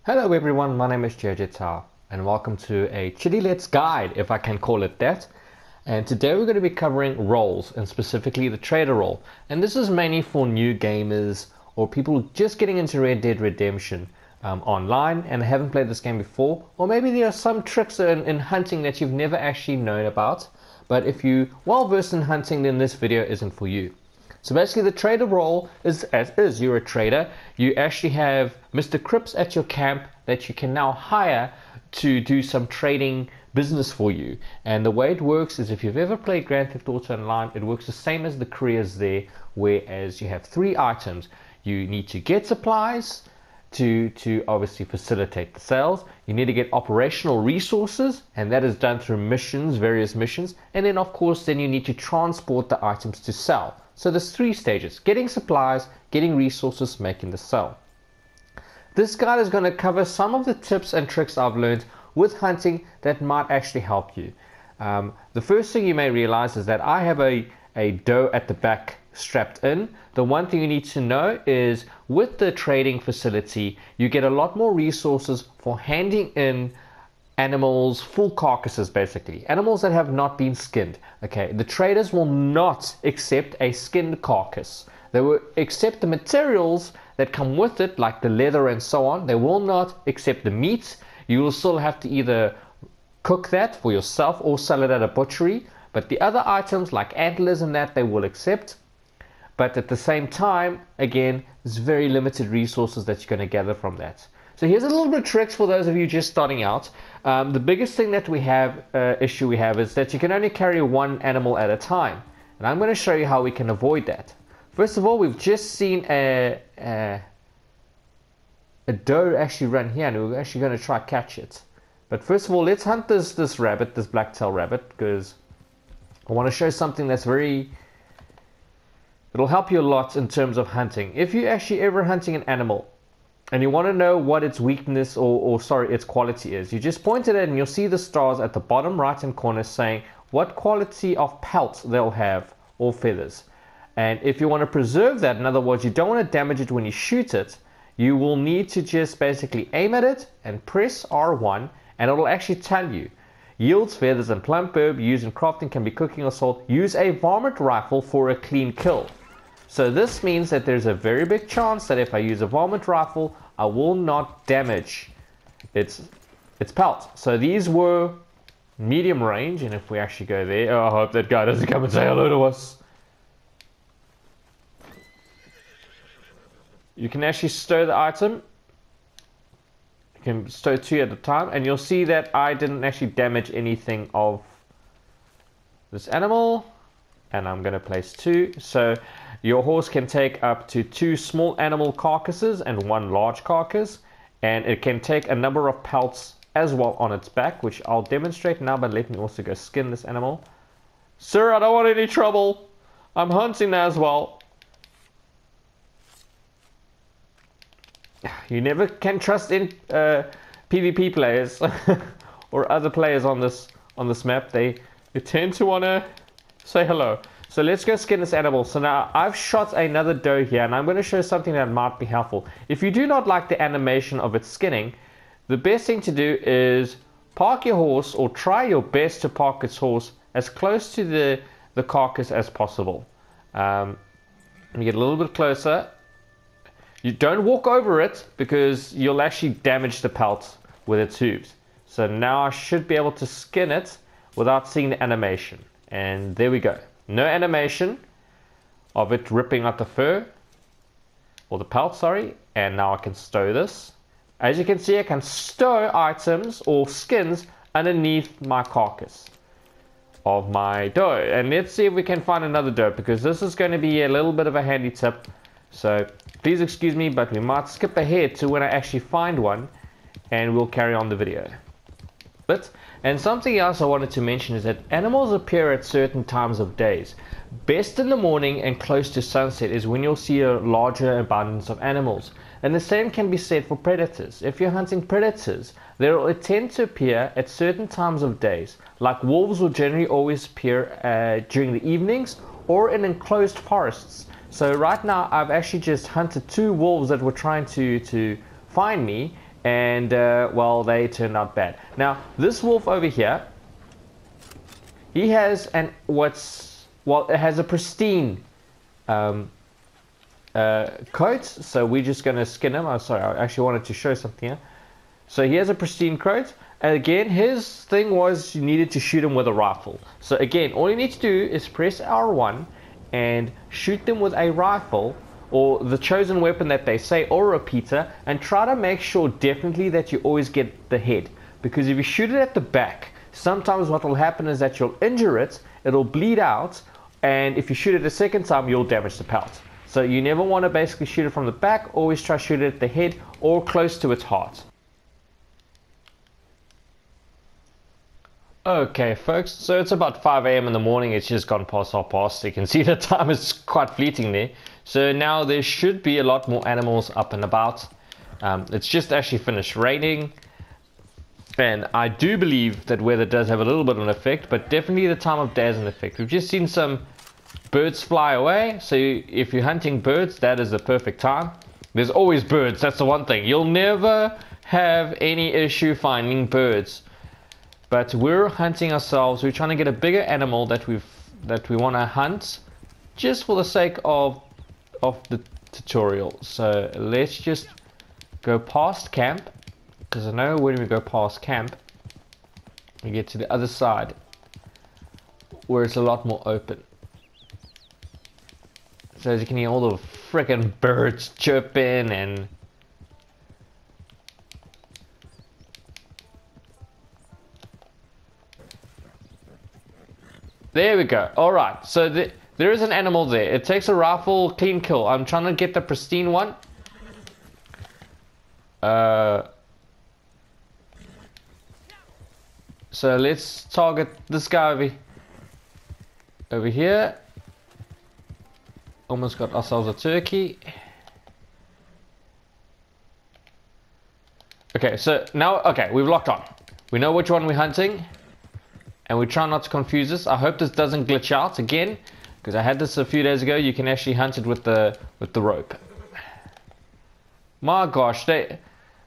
Hello everyone, my name is JJ Tao and welcome to a Chitty Let's guide, if I can call it that. And today we're going to be covering roles, and specifically the trader role. And this is mainly for new gamers or people just getting into Red Dead Redemption online and haven't played this game before. Or maybe there are some tricks in hunting that you've never actually known about. But if you're well versed in hunting, then this video isn't for you. So basically the trader role is you're a trader. You actually have Mr. Cripps at your camp that you can now hire to do some trading business for you. And the way it works is, if you've ever played Grand Theft Auto Online, it works the same as the careers there, whereas you have three items. You need to get supplies to obviously facilitate the sales. You need to get operational resources, and that is done through missions, various missions. And then of course then you need to transport the items to sell. So there's three stages: getting supplies, getting resources, making the sale. This guide is going to cover some of the tips and tricks I've learned with hunting that might actually help you. The first thing you may realize is that I have a doe at the back strapped in. The one thing you need to know is, with the trading facility, you get a lot more resources for handing in animals, full carcasses, basically animals that have not been skinned. Okay, the traders will not accept a skinned carcass. They will accept the materials that come with it, like the leather and so on. They will not accept the meat. You will still have to either cook that for yourself or sell it at a butchery. But the other items like antlers and that, they will accept. But at the same time, again, there's very limited resources that you're going to gather from that. So here's a little bit of tricks for those of you just starting out. The biggest thing that we have, is that you can only carry one animal at a time. And I'm going to show you how we can avoid that. First of all, we've just seen a doe actually run here, and we're actually going to try catch it. But first of all, let's hunt this rabbit, this black-tailed rabbit, because I want to show something that's it'll help you a lot in terms of hunting. If you're actually ever hunting an animal and you want to know what its weakness or its quality is, you just point at it and you'll see the stars at the bottom right hand corner saying what quality of pelt they'll have, or feathers. And if you want to preserve that, in other words, you don't want to damage it when you shoot it, you will need to just basically aim at it and press R1, and it'll actually tell you yields, feathers, and plump herb used in crafting, can be cooking or sold. Use a varmint rifle for a clean kill. So this means that there's a very big chance that if I use a varmint rifle, I will not damage its pelt. So these were medium range, and if we actually go there, I hope that guy doesn't come and say hello to us. You can actually stow the item. You can stow two at a time, and you'll see that I didn't actually damage anything of this animal. And I'm going to place two. So your horse can take up to 2 small animal carcasses and 1 large carcass, and it can take a number of pelts as well on its back, which I'll demonstrate now. But let me also go skin this animal. Sir, I don't want any trouble. I'm hunting as well. You never can trust in PvP players or other players on this map. They tend to want to say hello. So let's go skin this animal. So now I've shot another doe here, and I'm going to show something that might be helpful. If you do not like the animation of its skinning, the best thing to do is park your horse, or try your best to park its horse as close to the carcass as possible. Let me get a little bit closer. You don't walk over it, because you'll actually damage the pelt with its hooves. So now I should be able to skin it without seeing the animation. And there we go. No animation of it ripping out the fur, or the pelt, sorry. And now I can stow this. As you can see, I can stow items or skins underneath my carcass of my doe. And let's see if we can find another doe, because this is going to be a little bit of a handy tip. So please excuse me, but we might skip ahead to when I actually find one, and we'll carry on the video. And something else I wanted to mention is that animals appear at certain times of days. Best in the morning and close to sunset is when you'll see a larger abundance of animals. And the same can be said for predators. If you're hunting predators, they will tend to appear at certain times of days. Like wolves will generally always appear during the evenings or in enclosed forests. So right now I've actually just hunted 2 wolves that were trying to find me, and well, they turned out bad. Now this wolf over here, he has it has a pristine coat, so we're just going to skin him. I'm sorry, I actually wanted to show something here. So he has a pristine coat, and again, his thing was you needed to shoot him with a rifle. So again, all you need to do is press R1 and shoot them with a rifle, or the chosen weapon that they say, or a repeater, and try to make sure definitely that you always get the head. Because if you shoot it at the back, sometimes what will happen is that you'll injure it, it'll bleed out, and if you shoot it a second time, you'll damage the pelt. So you never want to basically shoot it from the back, always try to shoot it at the head or close to its heart. Okay folks, so it's about 5 AM in the morning, it's just gone past half past, so you can see the time is quite fleeting there. So now there should be a lot more animals up and about. It's just actually finished raining, and I do believe that weather does have a little bit of an effect, but definitely the time of day has an effect. We've just seen some birds fly away, so if you're hunting birds, that is the perfect time. There's always birds, that's the one thing. You'll never have any issue finding birds. But we're hunting ourselves, we're trying to get a bigger animal that we want to hunt, just for the sake of the tutorial. So let's just go past camp, because I know when we go past camp, we get to the other side, where it's a lot more open. So as you can hear all the freaking birds chirping and there we go. Alright, so there is an animal there. It takes a rifle, clean kill. I'm trying to get the pristine one. So let's target this guy over here. Almost got ourselves a turkey. Okay, so now, okay, we've locked on. We know which one we're hunting, and we try not to confuse this. I hope this doesn't glitch out again, because I had this a few days ago. You can actually hunt it with the rope. My gosh,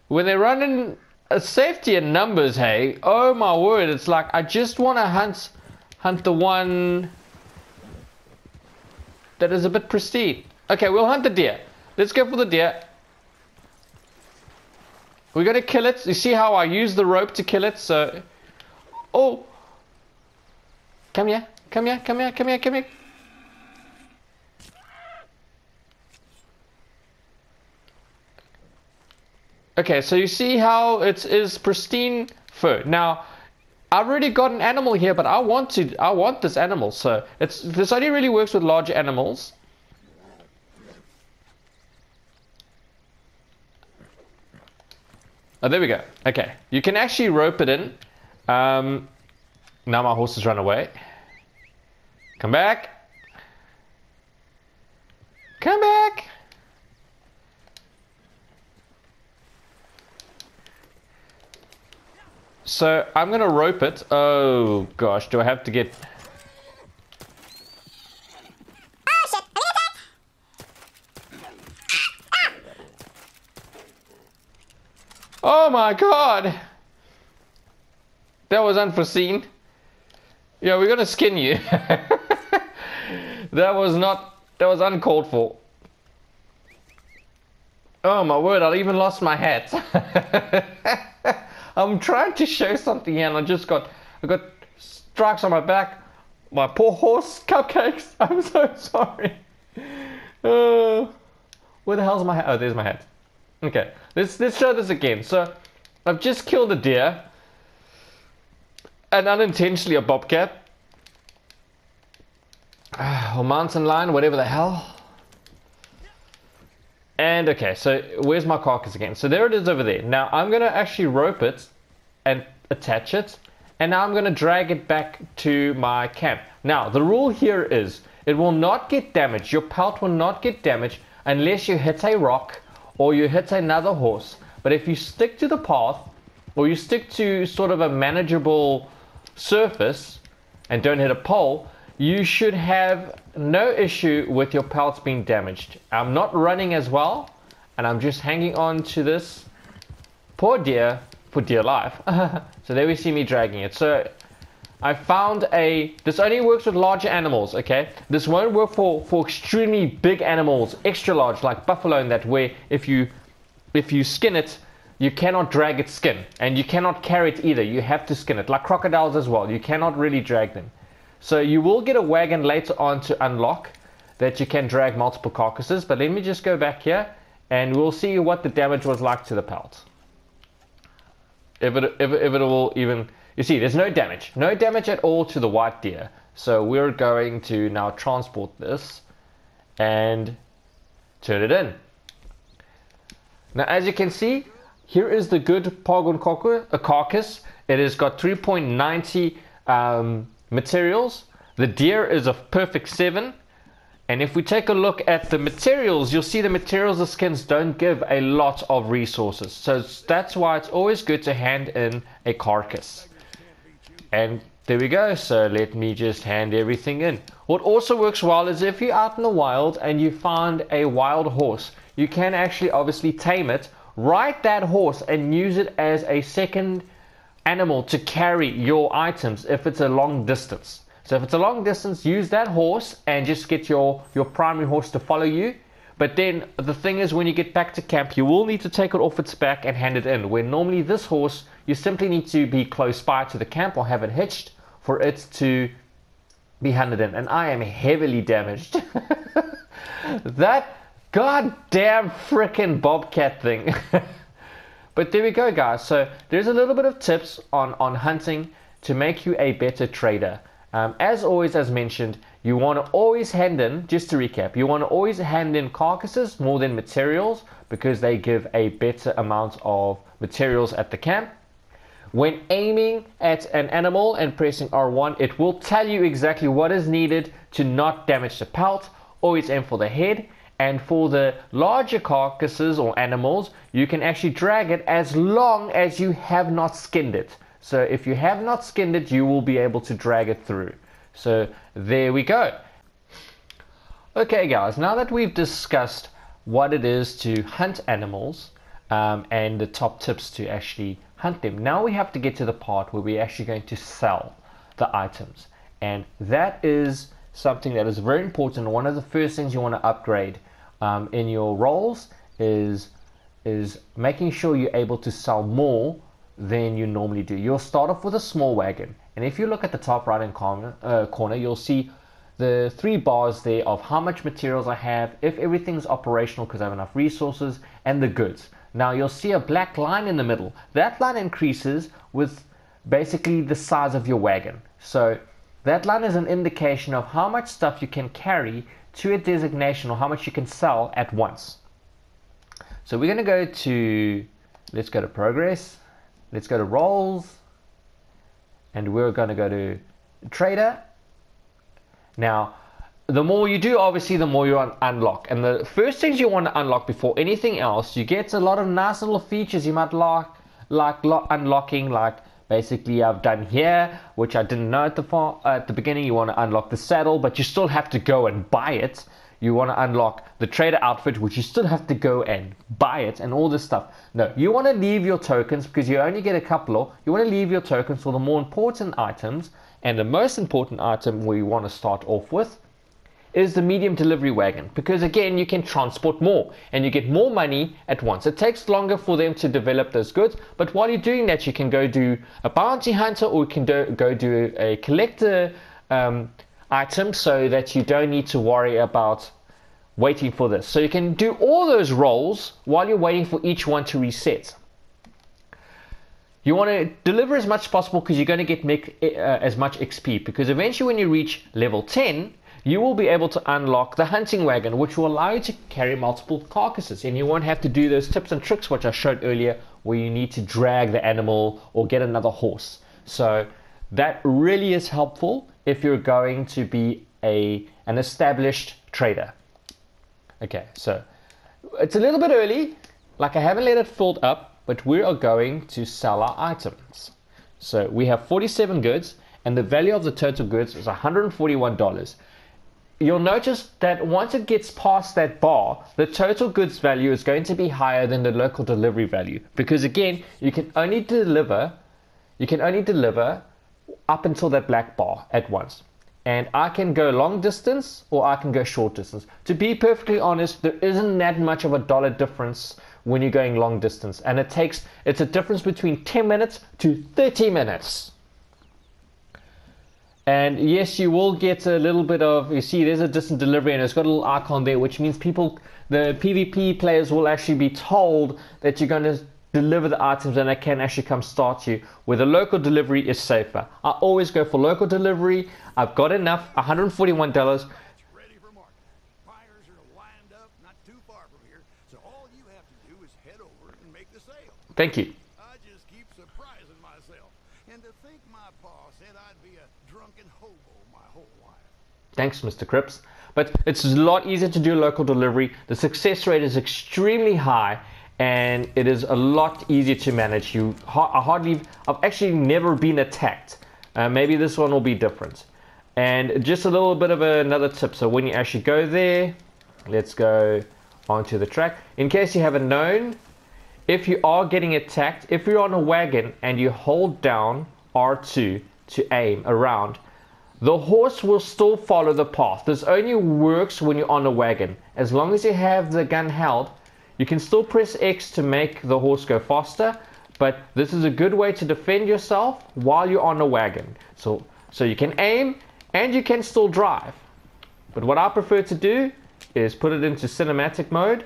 when they're running a safety in numbers, hey, oh my word, it's like I just want to hunt the one that is a bit pristine. Okay, we'll hunt the deer. Let's go for the deer. We're gonna kill it. You see how I use the rope to kill it? So, oh, come here, come here, come here, come here, come here. Okay, so you see how it is pristine fur. Now, I've already got an animal here, but I want this animal. So this only really works with large animals. Oh, there we go. Okay, you can actually rope it in. Now my horse has run away. Come back. Come back. So I'm gonna rope it. Oh gosh, do I have to get... Oh shit, I'm gonna attack! Oh my god! That was unforeseen. Yeah, we're gonna skin you. That was uncalled for. Oh my word, I even lost my hat. I'm trying to show something here and I got stripes on my back. My poor horse, Cupcakes. I'm so sorry. Where the hell's my hat? Oh, there's my hat. Okay, let's show this again. So I've just killed a deer and unintentionally a bobcat or mountain lion, whatever the hell. And okay, so where's my carcass again? So there it is over there. Now I'm gonna actually rope it and attach it, and now I'm gonna drag it back to my camp. Now the rule here is it will not get damaged. Your pelt will not get damaged unless you hit a rock or you hit another horse. But if you stick to the path or you stick to sort of a manageable surface and don't hit a pole, you should have no issue with your pelts being damaged. I'm not running as well, and I'm just hanging on to this poor deer for dear life. So there we see me dragging it. So I found this only works with larger animals, okay? This won't work for extremely big animals, extra large, like buffalo and that, where if you skin it, you cannot drag its skin, and you cannot carry it either. You have to skin it, like crocodiles as well. You cannot really drag them. So you will get a wagon later on to unlock that you can drag multiple carcasses, but let me just go back here and we'll see what the damage was like to the pelt. If it will even, you see there's no damage at all to the white deer. So we're going to now transport this and turn it in. Now as you can see, here is the good Pogon carcass. It has got 3.90 materials. The deer is a perfect 7. And if we take a look at the materials, you'll see the materials of skins don't give a lot of resources. So that's why it's always good to hand in a carcass. And there we go. So let me just hand everything in. What also works well is if you're out in the wild and you find a wild horse, you can actually obviously tame it, ride that horse and use it as a second animal to carry your items if it's a long distance. So if it's a long distance, use that horse and just get your primary horse to follow you. But then the thing is, when you get back to camp, you will need to take it off its back and hand it in. Where normally this horse, you simply need to be close by to the camp or have it hitched for it to be handed in. And I am heavily damaged. That goddamn frickin' bobcat thing. But there we go, guys. So there's a little bit of tips on hunting to make you a better trader. As always, as mentioned, you want to always hand in, just to recap, you want to always hand in carcasses more than materials because they give a better amount of materials at the camp. When aiming at an animal and pressing R1, it will tell you exactly what is needed to not damage the pelt. Always aim for the head. And for the larger carcasses or animals, you can actually drag it as long as you have not skinned it. So if you have not skinned it, you will be able to drag it through. So there we go. Okay guys, now that we've discussed what it is to hunt animals and the top tips to actually hunt them, now we have to get to the part where we're actually going to sell the items. And that is something that is very important. One of the first things you want to upgrade in your roles is making sure you're able to sell more than you normally do. You'll start off with a small wagon, and if you look at the top right hand corner, you'll see the 3 bars there of how much materials I have, if everything's operational because I have enough resources, and the goods. Now you'll see a black line in the middle. That line increases with basically the size of your wagon. So that line is an indication of how much stuff you can carry to a designation or how much you can sell at once. So we're going to go to, let's go to progress. Let's go to roles, and we're going to go to trader. Now, the more you do, obviously, the more you unlock. And the first things you want to unlock before anything else, you get a lot of nice little features you might like unlocking, like basically I've done here, which I didn't know at the beginning. You want to unlock the saddle, but you still have to go and buy it. You want to unlock the trader outfit, which you still have to go and buy it, and all this stuff. No, you want to leave your tokens, because you only get a couple. You want to leave your tokens for the more important items, and the most important item we want to start off with is the medium delivery wagon, because again, you can transport more and you get more money at once. It takes longer for them to develop those goods, but while you're doing that, you can go do a bounty hunter, or you can go do a collector item, so that you don't need to worry about waiting for this. So you can do all those roles while you're waiting for each one to reset. You want to deliver as much as possible because you're going to get as much XP, because eventually when you reach level 10, you will be able to unlock the hunting wagon, which will allow you to carry multiple carcasses, and you won't have to do those tips and tricks which I showed earlier, where you need to drag the animal or get another horse. So that really is helpful if you're going to be an established trader. Okay, so it's a little bit early, like I haven't let it filled up, but we are going to sell our items. So we have 47 goods, and the value of the total goods is $141. you'll notice that once it gets past that bar, the total goods value is going to be higher than the local delivery value, because again, you can only deliver up until that black bar at once. And I can go long distance or I can go short distance. To be perfectly honest, there isn't that much of a dollar difference when you're going long distance, and it's a difference between 10 minutes to 30 minutes. And yes, you will get a little bit of, you see there's a distant delivery and it's got a little icon there, which means the PvP players will actually be told that you're going to deliver the items and they can actually come start you, where the local delivery is safer. I always go for local delivery. I've got enough, $141. Ready for market. Buyers are lined up not too far from here, so all you have to do is head over and make the sale. Thank you. I just keep surprising myself. And to think my pa said I'd be a drunken hobo my whole life. Thanks, Mr. Cripps. But it's a lot easier to do local delivery. The success rate is extremely high, and it is a lot easier to manage. I've actually never been attacked. Maybe this one will be different. And just a little bit of another tip. So when you actually go there, let's go onto the track. In case you haven't known, if you are getting attacked, if you're on a wagon and you hold down R2 to aim around, the horse will still follow the path. This only works when you're on a wagon. As long as you have the gun held, you can still press X to make the horse go faster, but this is a good way to defend yourself while you're on a wagon. So you can aim and you can still drive. But what I prefer to do is put it into cinematic mode.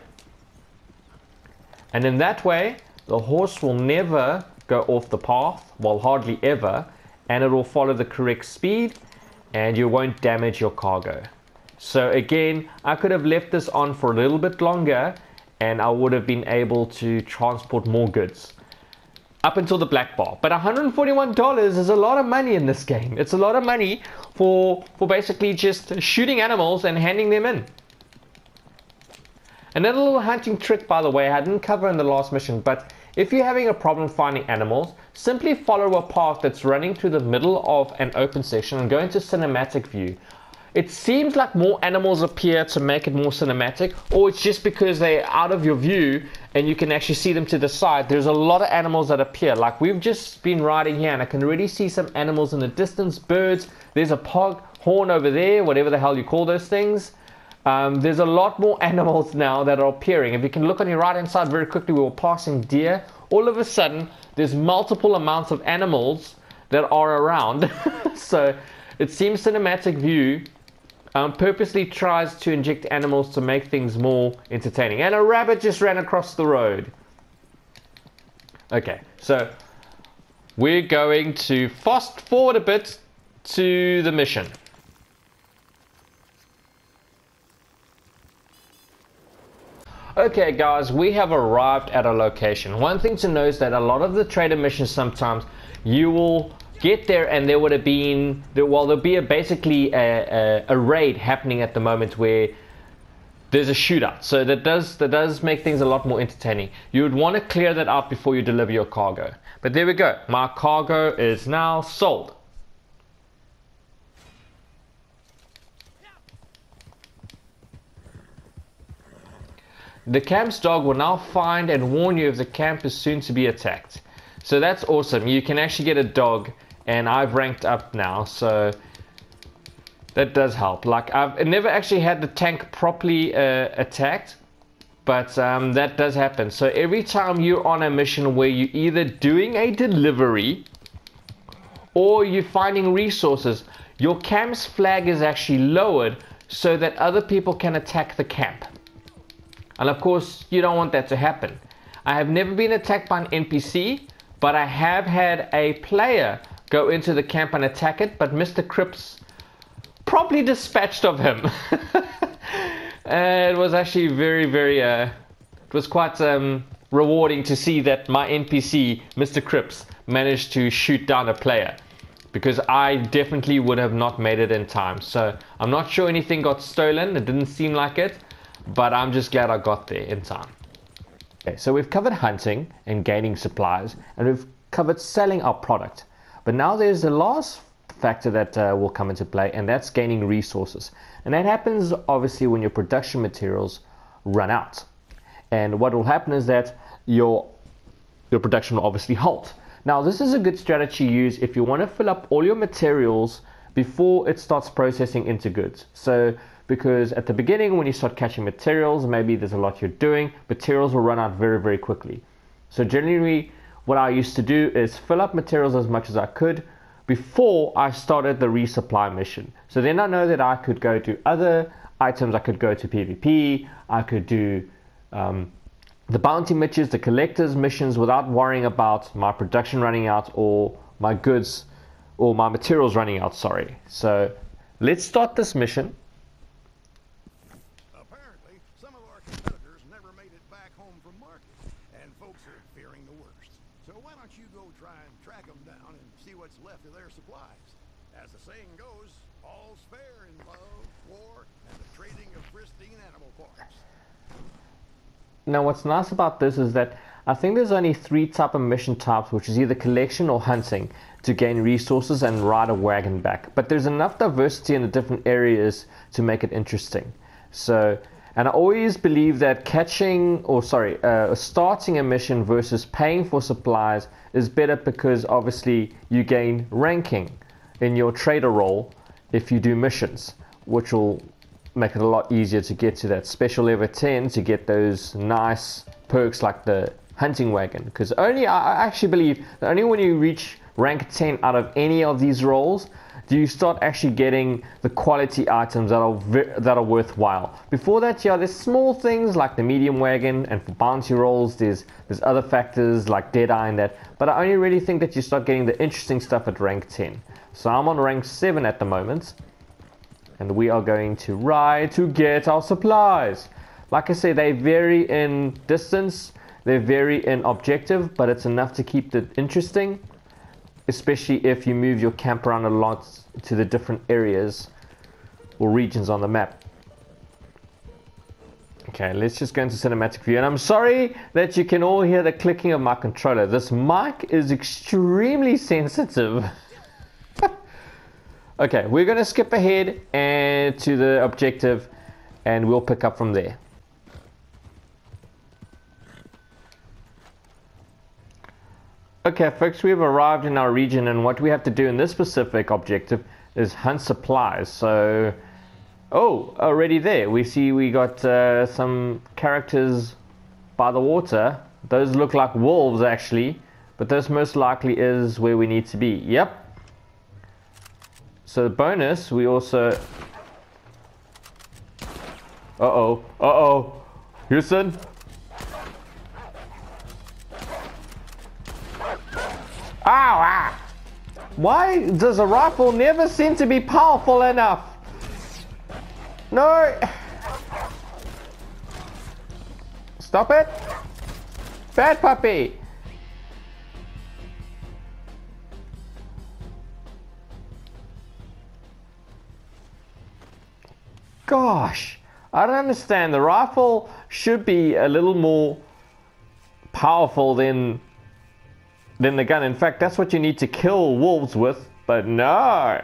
And in that way, the horse will never go off the path, well, hardly ever, and it will follow the correct speed and you won't damage your cargo. So again, I could have left this on for a little bit longer and I would have been able to transport more goods up until the black bar. But $141 is a lot of money in this game. It's a lot of money for basically just shooting animals and handing them in. Another little hunting trick, by the way, I didn't cover in the last mission, but if you're having a problem finding animals, simply follow a path that's running through the middle of an open section and go into cinematic view. It seems like more animals appear to make it more cinematic, or it's just because they're out of your view and you can actually see them to the side. There's a lot of animals that appear. Like we've just been riding here and I can already see some animals in the distance, birds. There's a pug horn over there, whatever the hell you call those things. There's a lot more animals now that are appearing. If you can look on your right hand side very quickly, we were passing deer. All of a sudden, there's multiple amounts of animals that are around. So it seems cinematic view purposely tries to inject animals to make things more entertaining. And a rabbit just ran across the road. Okay, so we're going to fast forward a bit to the mission. Okay guys, we have arrived at a location. One thing to know is that a lot of the trader missions, sometimes you will get there and there would have been, well, there'll be basically a raid happening at the moment where there's a shootout. So that does make things a lot more entertaining. You would want to clear that out before you deliver your cargo. But there we go. My cargo is now sold. The camp's dog will now find and warn you if the camp is soon to be attacked. So that's awesome. You can actually get a dog, and I've ranked up now, so that does help. Like I've never actually had the tank properly attacked, but that does happen. So every time you're on a mission where you're either doing a delivery or you're finding resources, your camp's flag is actually lowered so that other people can attack the camp. And of course, you don't want that to happen. I have never been attacked by an NPC, but I have had a player go into the camp and attack it, but Mr. Cripps promptly dispatched of him. It was actually it was quite rewarding to see that my NPC, Mr. Cripps, managed to shoot down a player, because I definitely would have not made it in time. So I'm not sure anything got stolen. It didn't seem like it, but I'm just glad I got there in time. Okay, so we've covered hunting and gaining supplies, and we've covered selling our product. But now there's the last factor that will come into play, and that's gaining resources. And that happens obviously when your production materials run out. And what will happen is that your production will obviously halt. Now this is a good strategy to use if you want to fill up all your materials before it starts processing into goods. So because at the beginning when you start catching materials, maybe there's a lot you're doing, materials will run out very, very quickly. So generally what I used to do is fill up materials as much as I could before I started the resupply mission. So then I know that I could go to other items, I could go to PvP, I could do the bounty missions, the collectors missions without worrying about my production running out or my goods or my materials running out, sorry. So let's start this mission. Apparently, some of our competitors never made it back home from market, and folks are fearing the worst. So why don't you go try and track them down and see what's left of their supplies? As the saying goes, all's fair in love, war, and the trading of pristine animal parts. Now what's nice about this is that I think there's only 3 type of mission types, which is either collection or hunting, to gain resources and ride a wagon back. But there's enough diversity in the different areas to make it interesting. So, and I always believe that starting a mission versus paying for supplies is better, because obviously you gain ranking in your trader role if you do missions, which will make it a lot easier to get to that special level 10 to get those nice perks like the hunting wagon. Because I actually believe that only when you reach rank 10 out of any of these roles do you start actually getting the quality items that are worthwhile. Before that, yeah, there's small things like the medium wagon, and for bounty rolls there's other factors like Deadeye and that, but I only really think that you start getting the interesting stuff at rank 10. So I'm on rank 7 at the moment, and we are going to ride to get our supplies. Like I say, they vary in distance, they vary in objective, but it's enough to keep it interesting, especially if you move your camp around a lot to the different areas or regions on the map. Okay, let's just go into cinematic view, and I'm sorry that you can all hear the clicking of my controller. This mic is extremely sensitive. Okay, we're going to skip ahead and to the objective, and we'll pick up from there. Okay folks, we've arrived in our region, and what we have to do in this specific objective is hunt supplies. So, oh, already there. We see we got some characters by the water. Those look like wolves actually, but this most likely is where we need to be. Yep. So bonus, we also... Uh-oh. Houston? Ow! Why does a rifle never seem to be powerful enough? No! Stop it! Bad puppy! Gosh, I don't understand. The rifle should be a little more powerful than the gun. In fact, that's what you need to kill wolves with, but no.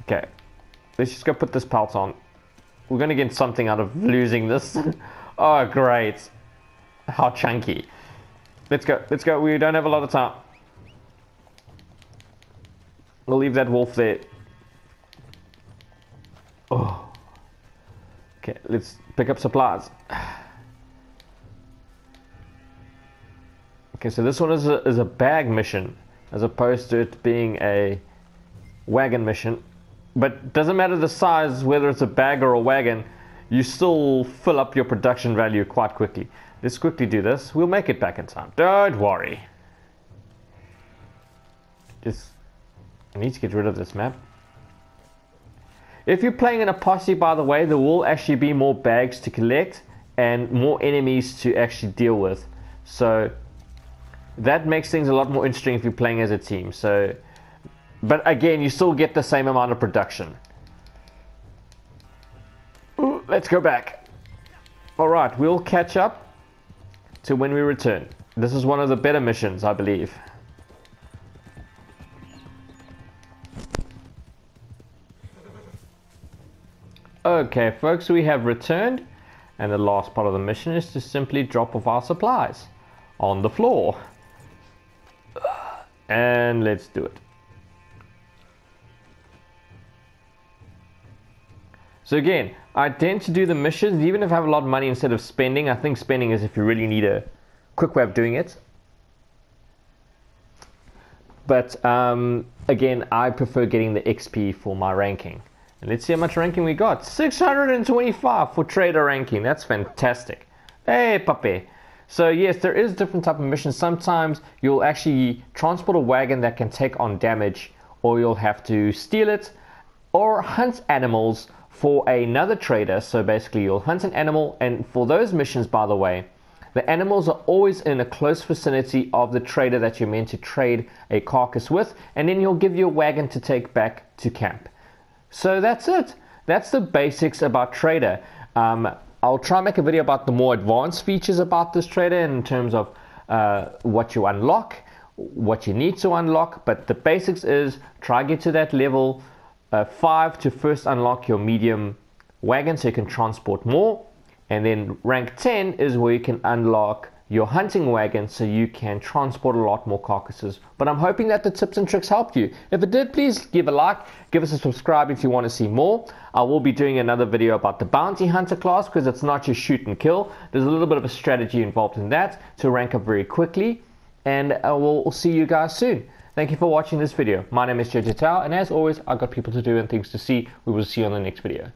Okay, let's just go put this pelt on. We're gonna get something out of losing this. Oh, great. How chunky. Let's go. We don't have a lot of time. We'll leave that wolf there. Oh. Okay, let's pick up supplies. Okay, so this one is a bag mission as opposed to it being a wagon mission. But doesn't matter the size, whether it's a bag or a wagon, you still fill up your production value quite quickly. Let's quickly do this. We'll make it back in time. Don't worry. I need to get rid of this map. If you're playing in a posse, by the way, there will actually be more bags to collect and more enemies to actually deal with. So that makes things a lot more interesting if you're playing as a team. So, but again, you still get the same amount of production. Ooh, let's go back. Alright, we'll catch up to when we return. This is one of the better missions, I believe. Okay folks, we have returned, and the last part of the mission is to simply drop off our supplies on the floor. And let's do it. So again, I tend to do the missions even if I have a lot of money instead of spending. I think spending is if you really need a quick way of doing it. But again, I prefer getting the XP for my ranking. And let's see how much ranking we got. 625 for trader ranking. That's fantastic. Hey, puppy. So yes, there is different type of missions. Sometimes you'll actually transport a wagon that can take on damage, or you'll have to steal it, or hunt animals for another trader. So basically you'll hunt an animal, and for those missions, by the way, the animals are always in a close vicinity of the trader that you're meant to trade a carcass with, and then he'll give you a wagon to take back to camp. So that's it. That's the basics about trader. I'll try and make a video about the more advanced features about this trader in terms of what you unlock, what you need to unlock, but the basics is try get to that level 5 to first unlock your medium wagon so you can transport more, and then rank 10 is where you can unlock your hunting wagon so you can transport a lot more carcasses. But I'm hoping that the tips and tricks helped you. If it did, please give a like, give us a subscribe if you want to see more. I will be doing another video about the bounty hunter class, because it's not just shoot and kill. There's a little bit of a strategy involved in that to rank up very quickly, and we'll see you guys soon. Thank you for watching this video. My name is JJ Tao, and as always, I've got people to do and things to see. We will see you on the next video.